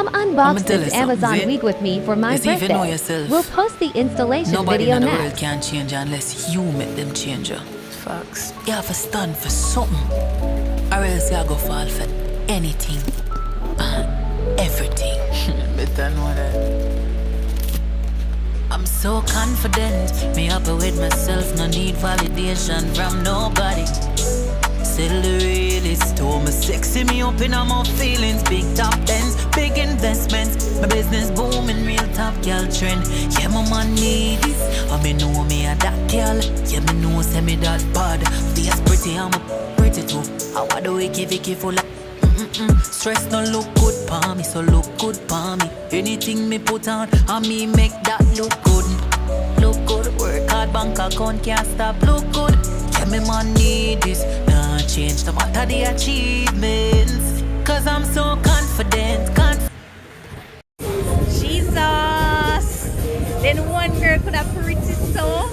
Come unbox this Amazon wig with me for my even know birthday. yourself. We'll post the installation Nobody video in the world next. can change unless you make them change you. Facts. You have to stand for something, or else you go fall for anything and everything. Better know that. I'm so confident, me happy with myself, no need validation from nobody. Still the realest, told me sexy me up in my feelings. Big top ends, big investments, my business booming, real top girl trend. Yeah, my man need this, I me know me a that girl. Yeah, me know say me that bad. Face pretty, I'm a pretty too. I want the wiki full of stress no look good for me, so look good for me. Anything me put on, and me make that look good. Look good, work hard, bank account can't stop, look good. Yeah, me man need this, nah change no matter the achievements. Cause I'm so confident, Jesus! Then one girl could have pretty so